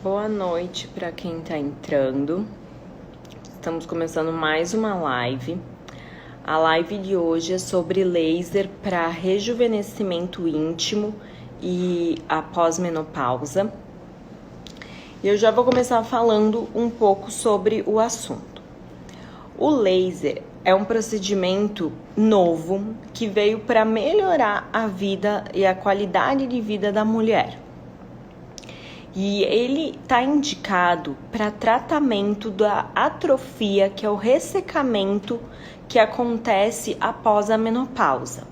Boa noite para quem está entrando. Estamos começando mais uma live. A live de hoje é sobre laser para rejuvenescimento íntimo e após menopausa. E eu já vou começar falando um pouco sobre o assunto. O laser é um procedimento novo que veio para melhorar a vida e a qualidade de vida da mulher. E ele está indicado para tratamento da atrofia, que é o ressecamento que acontece após a menopausa.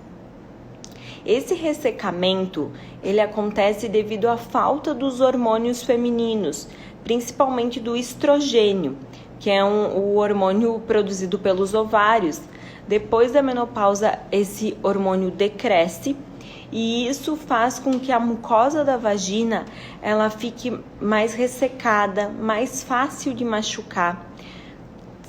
Esse ressecamento, ele acontece devido à falta dos hormônios femininos, principalmente do estrogênio, que é o hormônio produzido pelos ovários. Depois da menopausa, esse hormônio decresce, e isso faz com que a mucosa da vagina ela fique mais ressecada, mais fácil de machucar,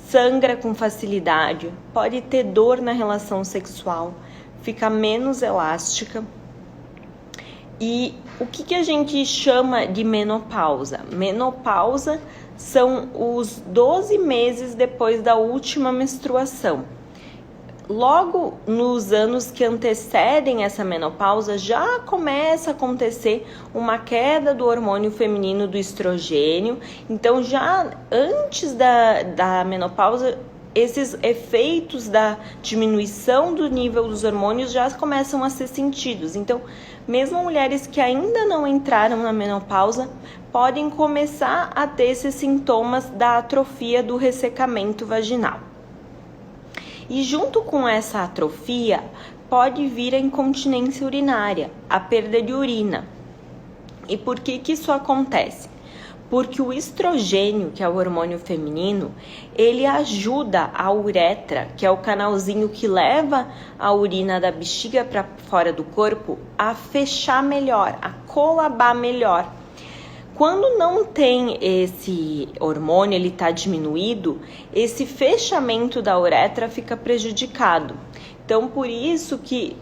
sangra com facilidade, pode ter dor na relação sexual, fica menos elástica. E o que a gente chama de menopausa? Menopausa são os 12 meses depois da última menstruação. Logo nos anos que antecedem essa menopausa, já começa a acontecer uma queda do hormônio feminino do estrogênio. Então, já antes da menopausa, esses efeitos da diminuição do nível dos hormônios já começam a ser sentidos. Então, mesmo mulheres que ainda não entraram na menopausa, podem começar a ter esses sintomas da atrofia do ressecamento vaginal. E junto com essa atrofia, pode vir a incontinência urinária, a perda de urina. E por que isso acontece? Porque o estrogênio, que é o hormônio feminino, ele ajuda a uretra, que é o canalzinho que leva a urina da bexiga para fora do corpo, a fechar melhor, a colabar melhor. Quando não tem esse hormônio, ele está diminuído, esse fechamento da uretra fica prejudicado. Então, por isso que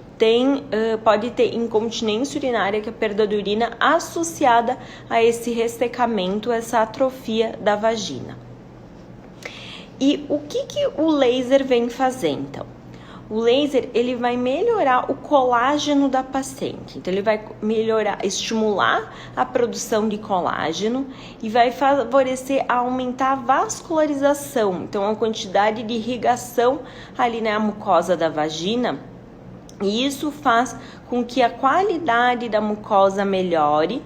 pode ter incontinência urinária, que é a perda de urina, associada a esse ressecamento, essa atrofia da vagina. E o que o laser vem fazer, então? O laser, ele vai melhorar o colágeno da paciente. Então, ele vai estimular a produção de colágeno e vai favorecer a aumentar a vascularização. Então, a quantidade de irrigação ali na mucosa da vagina. E isso faz com que a qualidade da mucosa melhore,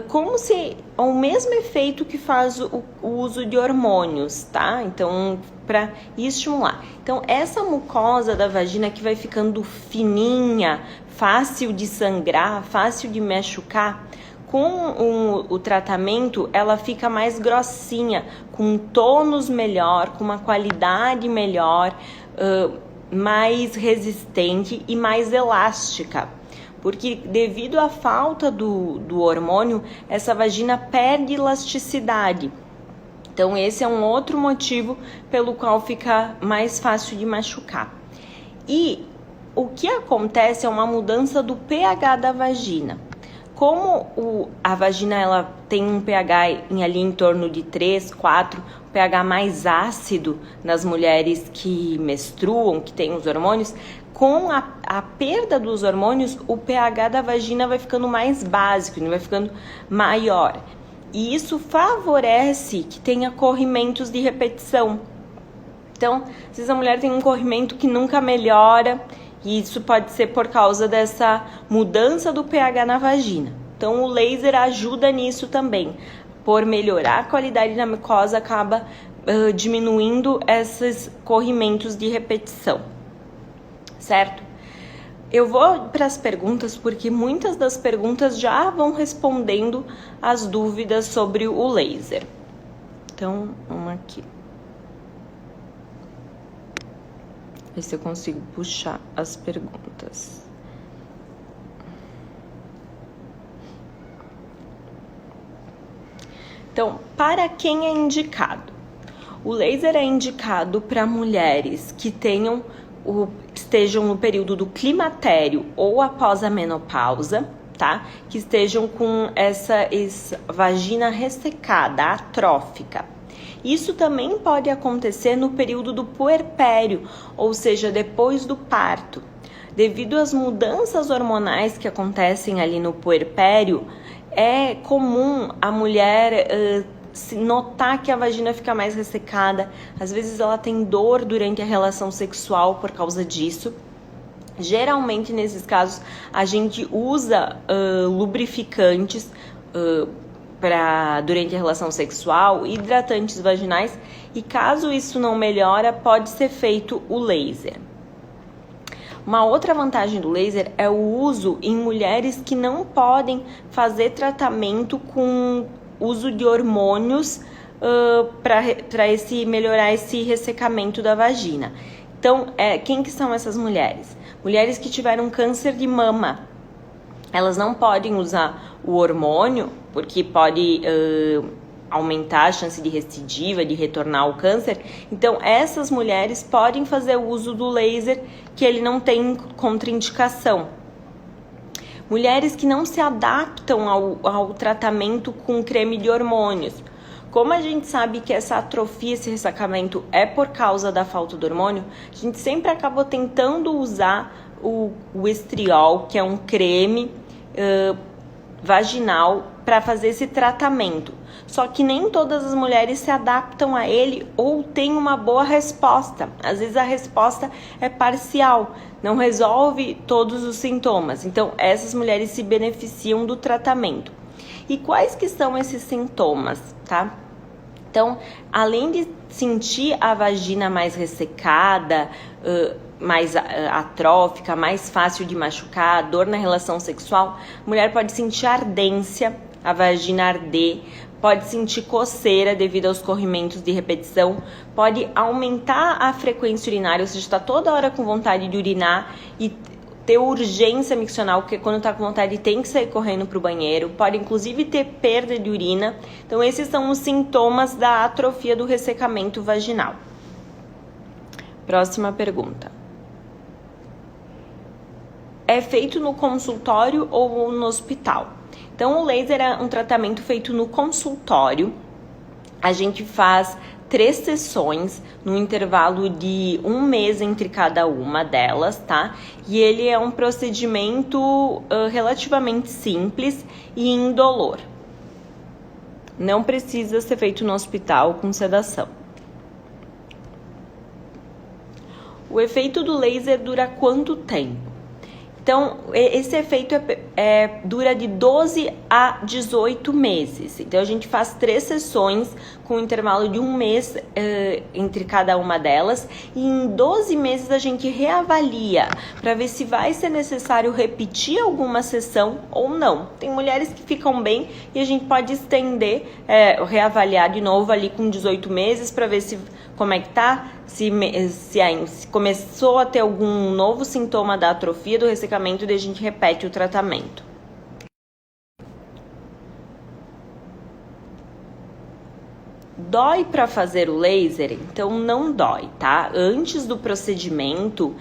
como se o mesmo efeito que faz o uso de hormônios, tá? Então, para estimular. Então, essa mucosa da vagina que vai ficando fininha, fácil de sangrar, fácil de machucar, com o tratamento, ela fica mais grossinha, com um tônus melhor, com uma qualidade melhor, mais resistente e mais elástica. Porque devido à falta do hormônio, essa vagina perde elasticidade. Então, esse é um outro motivo pelo qual fica mais fácil de machucar. E o que acontece é uma mudança do pH da vagina. Como a vagina ela tem um pH ali em torno de 3, 4, um pH mais ácido nas mulheres que menstruam, que têm os hormônios, com a perda dos hormônios, o pH da vagina vai ficando mais básico, vai ficando maior. E isso favorece que tenha corrimentos de repetição. Então, às vezes a mulher tem um corrimento que nunca melhora, e isso pode ser por causa dessa mudança do pH na vagina. Então, o laser ajuda nisso também. Por melhorar a qualidade da mucosa, acaba diminuindo esses corrimentos de repetição. Certo? Eu vou para as perguntas, porque muitas das perguntas já vão respondendo as dúvidas sobre o laser. Então, vamos aqui. Ver se eu consigo puxar as perguntas. Então, para quem é indicado? O laser é indicado para mulheres que estejam no período do climatério ou após a menopausa, tá? Que estejam com essa vagina ressecada, atrófica. Isso também pode acontecer no período do puerpério, ou seja, depois do parto. Devido às mudanças hormonais que acontecem ali no puerpério, é comum a mulher notar que a vagina fica mais ressecada. Às vezes ela tem dor durante a relação sexual por causa disso. Geralmente, nesses casos, a gente usa lubrificantes durante a relação sexual, hidratantes vaginais, e caso isso não melhora, pode ser feito o laser. Uma outra vantagem do laser é o uso em mulheres que não podem fazer tratamento com uso de hormônios para melhorar esse ressecamento da vagina. Então, quem que são essas mulheres? Mulheres que tiveram câncer de mama. Elas não podem usar o hormônio, porque pode aumentar a chance de recidiva, de retornar ao câncer. Então, essas mulheres podem fazer o uso do laser, que ele não tem contraindicação. Mulheres que não se adaptam ao tratamento com creme de hormônios. Como a gente sabe que essa atrofia, esse ressecamento é por causa da falta do hormônio, a gente sempre acabou tentando usar o estriol, que é um creme vaginal, para fazer esse tratamento. Só que nem todas as mulheres se adaptam a ele ou têm uma boa resposta. Às vezes a resposta é parcial, não resolve todos os sintomas. Então, essas mulheres se beneficiam do tratamento. E quais que são esses sintomas, tá? Então, além de sentir a vagina mais ressecada, mais atrófica, mais fácil de machucar, dor na relação sexual, a mulher pode sentir ardência, a vagina arder, pode sentir coceira devido aos corrimentos de repetição, pode aumentar a frequência urinária, ou seja, está toda hora com vontade de urinar e ter urgência miccional, porque quando está com vontade tem que sair correndo para o banheiro, pode inclusive ter perda de urina. Então, esses são os sintomas da atrofia do ressecamento vaginal. Próxima pergunta. É feito no consultório ou no hospital? Então, o laser é um tratamento feito no consultório. A gente faz 3 sessões no intervalo de 1 mês entre cada uma delas, tá? E ele é um procedimento relativamente simples e indolor. Não precisa ser feito no hospital com sedação. O efeito do laser dura quanto tempo? Então, esse efeito dura de 12 a 18 meses. Então, a gente faz 3 sessões com um intervalo de 1 mês entre cada uma delas. E em 12 meses a gente reavalia para ver se vai ser necessário repetir alguma sessão ou não. Tem mulheres que ficam bem e a gente pode estender, reavaliar de novo ali com 18 meses para ver como é que tá, se começou a ter algum novo sintoma da atrofia do ressecamento, daí a gente repete o tratamento. Dói para fazer o laser? Então não dói, tá? Antes do procedimento,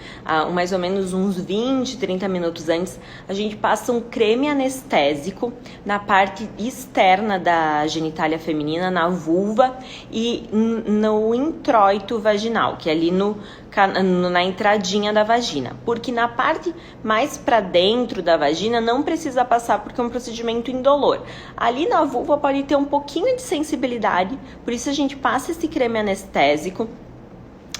mais ou menos uns 20, 30 minutos antes, a gente passa um creme anestésico na parte externa da genitália feminina, na vulva e no introito vaginal, que é ali na entradinha da vagina. Porque na parte mais para dentro da vagina não precisa passar, porque é um procedimento indolor. Ali na vulva pode ter um pouquinho de sensibilidade, por isso a gente passa esse creme anestésico,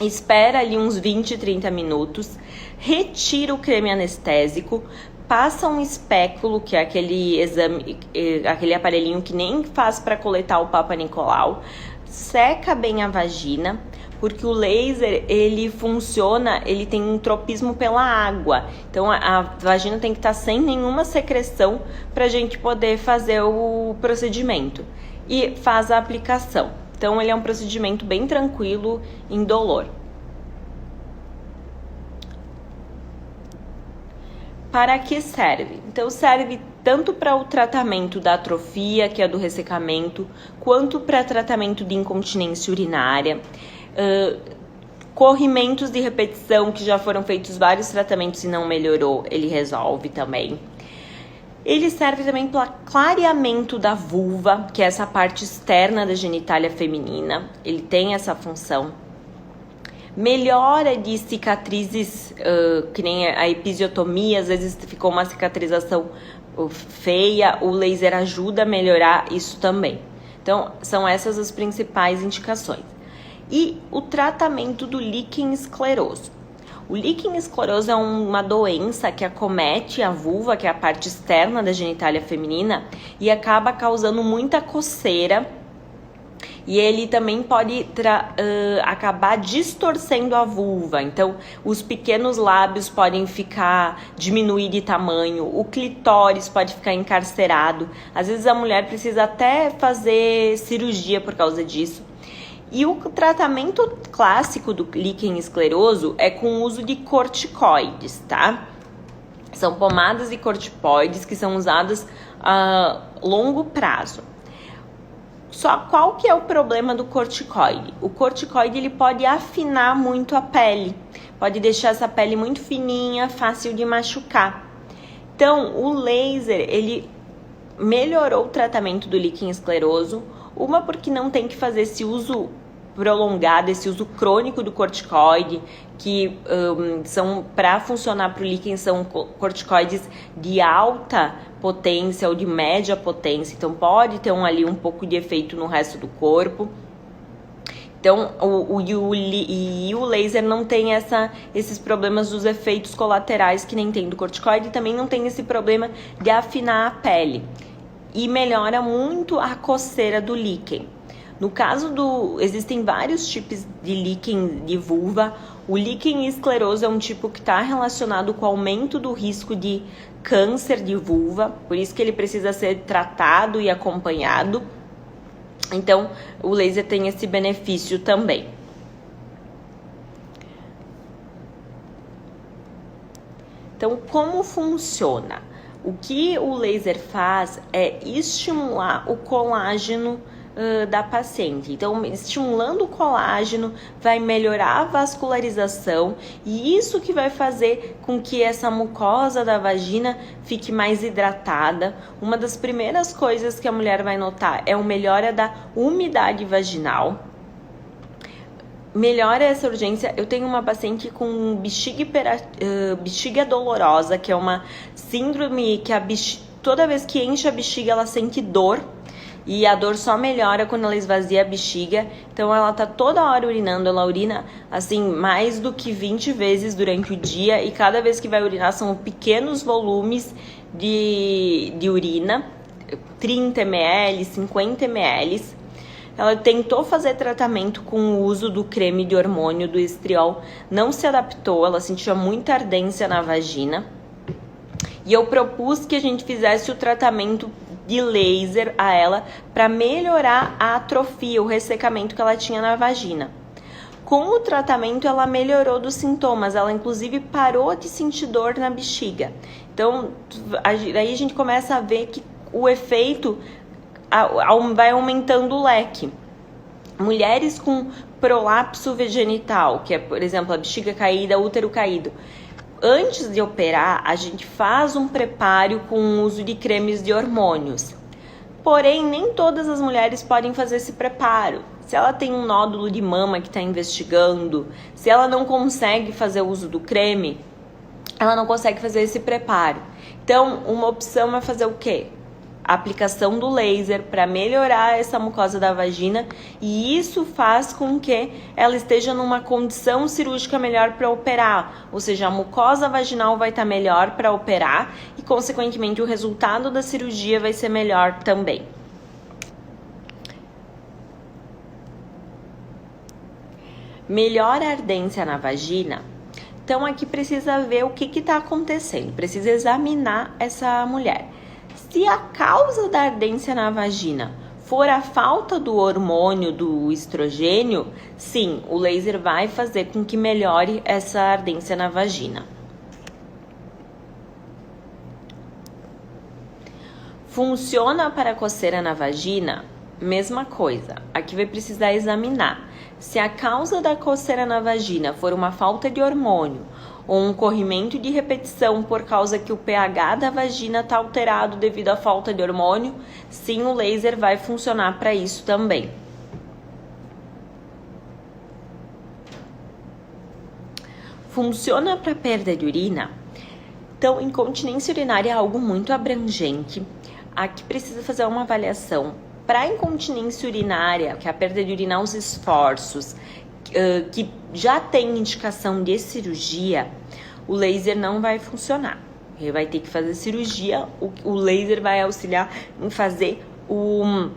espera ali uns 20, 30 minutos, retira o creme anestésico, passa um espéculo, que é aquele exame, aquele aparelhinho que nem faz para coletar o Papa Nicolau, seca bem a vagina, porque o laser, ele funciona, ele tem um tropismo pela água. Então, a vagina tem que estar sem nenhuma secreção para a gente poder fazer o procedimento. E faz a aplicação. Então, ele é um procedimento bem tranquilo, indolor. Para que serve? Então, serve tanto para o tratamento da atrofia, que é do ressecamento, quanto para tratamento de incontinência urinária, corrimentos de repetição, que já foram feitos vários tratamentos e não melhorou, ele resolve também. Ele serve também para clareamento da vulva, que é essa parte externa da genitália feminina. Ele tem essa função. Melhora de cicatrizes, que nem a episiotomia, às vezes ficou uma cicatrização feia, o laser ajuda a melhorar isso também. Então, são essas as principais indicações. E o tratamento do líquen escleroso. O líquen escleroso é uma doença que acomete a vulva, que é a parte externa da genitália feminina, e acaba causando muita coceira. E ele também pode acabar distorcendo a vulva. Então, os pequenos lábios podem diminuir de tamanho, o clitóris pode ficar encarcerado. Às vezes a mulher precisa até fazer cirurgia por causa disso. E o tratamento clássico do líquen escleroso é com o uso de corticoides, tá? São pomadas de corticoides que são usadas a longo prazo. Só qual que é o problema do corticoide? O corticoide ele pode afinar muito a pele, pode deixar essa pele muito fininha, fácil de machucar. Então, o laser, ele melhorou o tratamento do líquen escleroso, porque não tem que fazer esse uso prolongado, esse uso crônico do corticoide, que são, para funcionar para o líquen, são corticoides de alta potência ou de média potência, então pode ter ali um pouco de efeito no resto do corpo. Então, o laser não tem esses problemas dos efeitos colaterais que nem tem do corticoide, e também não tem esse problema de afinar a pele. E melhora muito a coceira do líquen. No caso existem vários tipos de líquen de vulva. O líquen escleroso é um tipo que está relacionado com o aumento do risco de câncer de vulva, por isso que ele precisa ser tratado e acompanhado. Então, o laser tem esse benefício também. Então, como funciona? O que o laser faz é estimular o colágeno da paciente. Então, estimulando o colágeno, vai melhorar a vascularização, e isso que vai fazer com que essa mucosa da vagina fique mais hidratada. Uma das primeiras coisas que a mulher vai notar é a melhora da umidade vaginal. Melhora essa urgência. Eu tenho uma paciente com bexiga dolorosa, que é uma síndrome que toda vez que enche a bexiga ela sente dor. E a dor só melhora quando ela esvazia a bexiga. Então ela tá toda hora urinando. Ela urina assim mais do que 20 vezes durante o dia. E cada vez que vai urinar são pequenos volumes de urina, 30 ml, 50 ml. Ela tentou fazer tratamento com o uso do creme de hormônio do estriol. Não se adaptou, ela sentia muita ardência na vagina. E eu propus que a gente fizesse o tratamento de laser a ela para melhorar a atrofia, o ressecamento que ela tinha na vagina. Com o tratamento ela melhorou dos sintomas, ela inclusive parou de sentir dor na bexiga. Então aí a gente começa a ver que o efeito vai aumentando o leque. Mulheres com prolapso genital, que é, por exemplo, a bexiga caída, útero caído. Antes de operar, a gente faz um preparo com o uso de cremes de hormônios. Porém, nem todas as mulheres podem fazer esse preparo. Se ela tem um nódulo de mama que está investigando, se ela não consegue fazer o uso do creme, ela não consegue fazer esse preparo. Então, uma opção é fazer o quê? A aplicação do laser para melhorar essa mucosa da vagina, e isso faz com que ela esteja numa condição cirúrgica melhor para operar, ou seja, a mucosa vaginal vai estar melhor para operar e, consequentemente, o resultado da cirurgia vai ser melhor também. Melhora a ardência na vagina. Então, aqui precisa ver o que está acontecendo, precisa examinar essa mulher. Se a causa da ardência na vagina for a falta do hormônio do estrogênio, sim, o laser vai fazer com que melhore essa ardência na vagina. Funciona para coceira na vagina? mesma coisa. Aqui vai precisar examinar. Se a causa da coceira na vagina for uma falta de hormônio ou um corrimento de repetição por causa que o pH da vagina está alterado devido à falta de hormônio, sim, o laser vai funcionar para isso também. Funciona para perda de urina? Então, incontinência urinária é algo muito abrangente. Aqui precisa fazer uma avaliação. Para incontinência urinária, que é a perda de urina aos esforços, que já tem indicação de cirurgia, o laser não vai funcionar. Ele vai ter que fazer cirurgia, o laser vai auxiliar em fazer o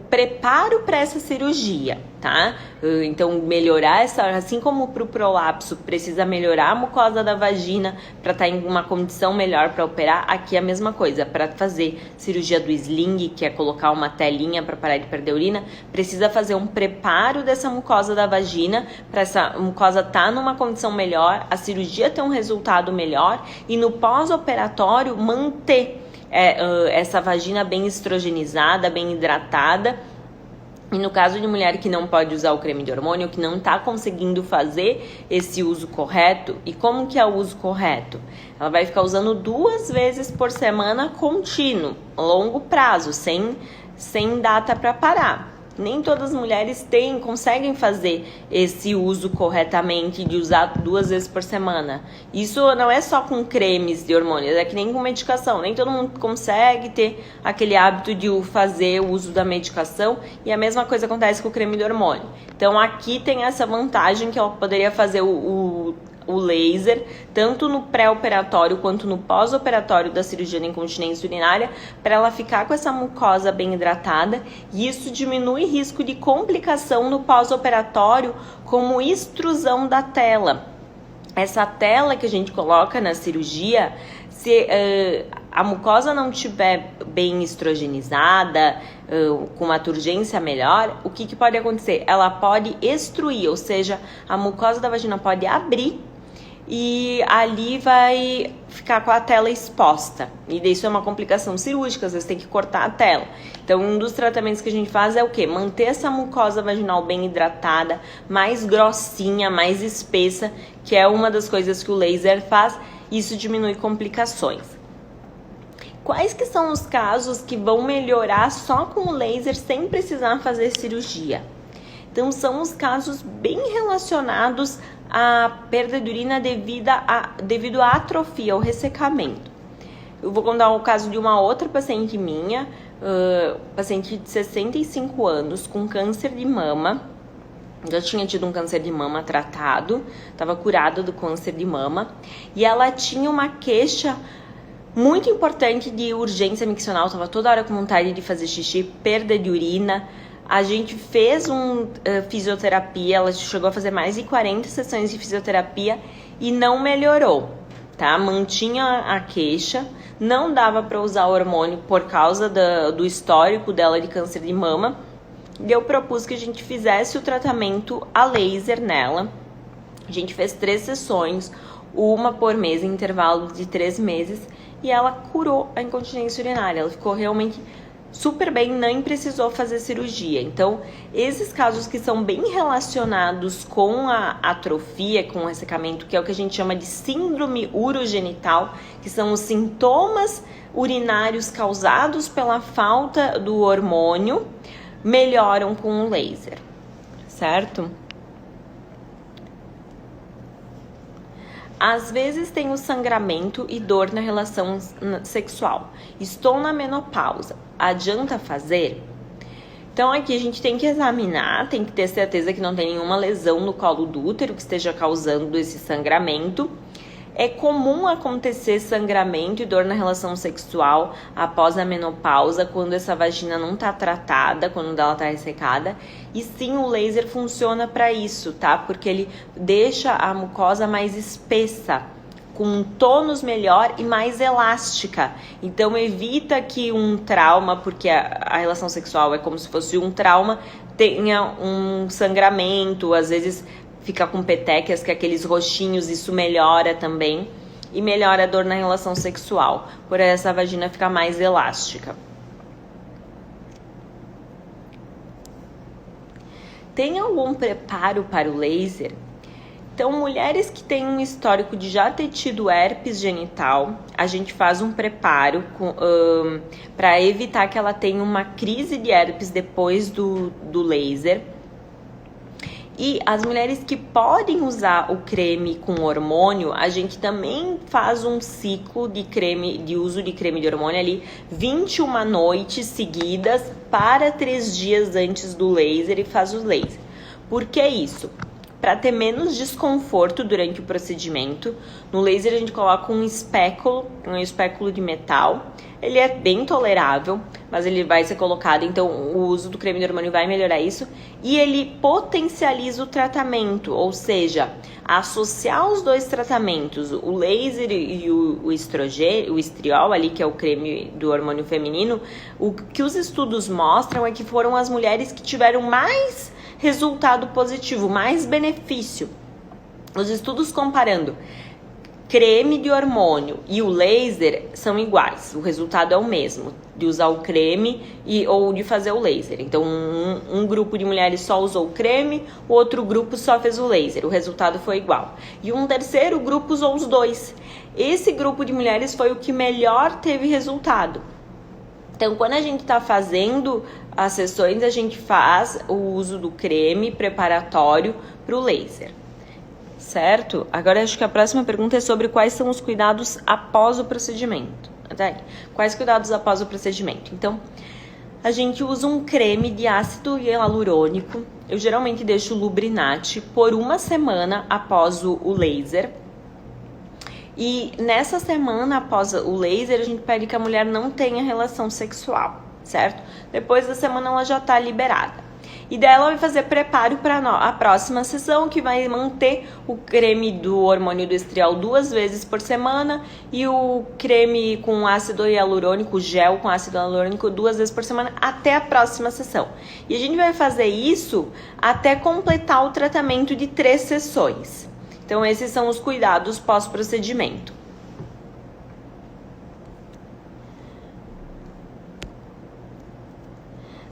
preparo para essa cirurgia, tá? Então, melhorar essa, assim como para o prolapso precisa melhorar a mucosa da vagina para estar em uma condição melhor para operar, aqui é a mesma coisa. Para fazer cirurgia do sling, que é colocar uma telinha para parar de perder urina, precisa fazer um preparo dessa mucosa da vagina para essa mucosa estar numa condição melhor, a cirurgia ter um resultado melhor e no pós-operatório manter essa vagina bem estrogenizada, bem hidratada. E no caso de mulher que não pode usar o creme de hormônio, que não está conseguindo fazer esse uso correto, e como que é o uso correto? Ela vai ficar usando 2 vezes por semana contínuo, longo prazo, sem data para parar. Nem todas as mulheres conseguem fazer esse uso corretamente de usar 2 vezes por semana. Isso não é só com cremes de hormônios, é que nem com medicação. Nem todo mundo consegue ter aquele hábito de fazer o uso da medicação e a mesma coisa acontece com o creme de hormônio. Então aqui tem essa vantagem que ela poderia fazer o laser, tanto no pré-operatório quanto no pós-operatório da cirurgia de incontinência urinária, para ela ficar com essa mucosa bem hidratada, e isso diminui risco de complicação no pós-operatório, como extrusão da tela. Essa tela que a gente coloca na cirurgia, se a mucosa não estiver bem estrogenizada, com uma turgência melhor, o que pode acontecer? Ela pode extruir, ou seja, a mucosa da vagina pode abrir e ali vai ficar com a tela exposta. E isso é uma complicação cirúrgica, às vezes tem que cortar a tela. Então, um dos tratamentos que a gente faz é o quê? Manter essa mucosa vaginal bem hidratada, mais grossinha, mais espessa, que é uma das coisas que o laser faz. Isso diminui complicações. Quais que são os casos que vão melhorar só com o laser sem precisar fazer cirurgia? Então, são os casos bem relacionados à perda de urina devido à atrofia, ao ressecamento. Eu vou contar o caso de uma outra paciente minha, paciente de 65 anos, com câncer de mama. Já tinha tido um câncer de mama tratado, estava curada do câncer de mama. E ela tinha uma queixa muito importante de urgência miccional, estava toda hora com vontade de fazer xixi, perda de urina. A gente fez fisioterapia, ela chegou a fazer mais de 40 sessões de fisioterapia e não melhorou, tá? Mantinha a queixa, não dava para usar hormônio por causa do histórico dela de câncer de mama. E eu propus que a gente fizesse o tratamento a laser nela. A gente fez 3 sessões, uma por mês, em intervalo de 3 meses, e ela curou a incontinência urinária. Ela ficou realmente super bem, nem precisou fazer cirurgia. Então, esses casos que são bem relacionados com a atrofia, com o ressecamento, que é o que a gente chama de síndrome urogenital, que são os sintomas urinários causados pela falta do hormônio, melhoram com o laser, certo? Às vezes tem o sangramento e dor na relação sexual. Estou na menopausa. Adianta fazer? Então aqui a gente tem que examinar, tem que ter certeza que não tem nenhuma lesão no colo do útero que esteja causando esse sangramento. É comum acontecer sangramento e dor na relação sexual após a menopausa, quando essa vagina não está tratada, quando ela está ressecada. E sim, o laser funciona para isso, tá? Porque ele deixa a mucosa mais espessa, com um tônus melhor e mais elástica. Então evita que um trauma, porque a relação sexual é como se fosse um trauma, tenha um sangramento, às vezes fica com petequias, que é aqueles roxinhos, isso melhora também. E melhora a dor na relação sexual, por essa vagina ficar mais elástica. Tem algum preparo para o laser? Então, mulheres que têm um histórico de já ter tido herpes genital, a gente faz um preparo para evitar que ela tenha uma crise de herpes depois do laser. E as mulheres que podem usar o creme com hormônio, a gente também faz um ciclo de uso de creme de hormônio ali, 21 noites seguidas para 3 dias antes do laser e faz o laser. Por que isso? Para ter menos desconforto durante o procedimento. No laser a gente coloca um espéculo de metal. Ele é bem tolerável, mas ele vai ser colocado, então o uso do creme de hormônio vai melhorar isso. E ele potencializa o tratamento, ou seja, associar os dois tratamentos, o laser e o estrogênio, o estriol ali, que é o creme do hormônio feminino, o que os estudos mostram é que foram as mulheres que tiveram mais resultado positivo, mais benefício. Os estudos comparando creme de hormônio e o laser são iguais, o resultado é o mesmo, de usar o creme ou de fazer o laser. Então, um grupo de mulheres só usou o creme, o outro grupo só fez o laser, o resultado foi igual. E um terceiro grupo usou os dois. Esse grupo de mulheres foi o que melhor teve resultado. Então, quando a gente está fazendo as sessões, a gente faz o uso do creme preparatório para o laser. Certo? Agora acho que a próxima pergunta é sobre quais são os cuidados após o procedimento. Tá? Quais cuidados após o procedimento? Então, a gente usa um creme de ácido hialurônico. Eu geralmente deixo o Lubrinat por 1 semana após o laser. E nessa semana após o laser, a gente pede que a mulher não tenha relação sexual, certo? Depois da semana ela já está liberada. E daí ela vai fazer preparo para a próxima sessão, que vai manter o creme do hormônio do estriol 2 vezes por semana e o creme com ácido hialurônico, o gel com ácido hialurônico 2 vezes por semana até a próxima sessão. E a gente vai fazer isso até completar o tratamento de 3 sessões. Então, esses são os cuidados pós-procedimento.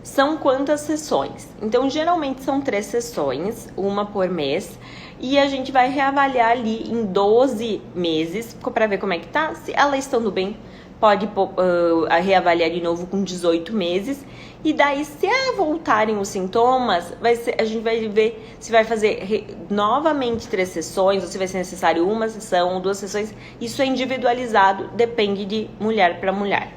São quantas sessões? Então, geralmente são 3 sessões, uma por mês, e a gente vai reavaliar ali em 12 meses, para ver como é que tá. Se ela estando bem, pode reavaliar de novo com 18 meses. E daí, se voltarem os sintomas, a gente vai ver se vai fazer novamente 3 sessões, ou se vai ser necessário 1 sessão ou 2 sessões. Isso é individualizado, depende de mulher para mulher.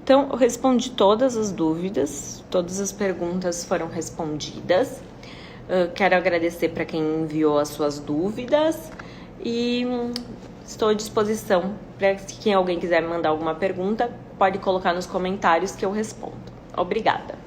Então, eu respondi todas as dúvidas, todas as perguntas foram respondidas. Quero agradecer para quem enviou as suas dúvidas e estou à disposição para que alguém quiser mandar alguma pergunta, pode colocar nos comentários que eu respondo. Obrigada!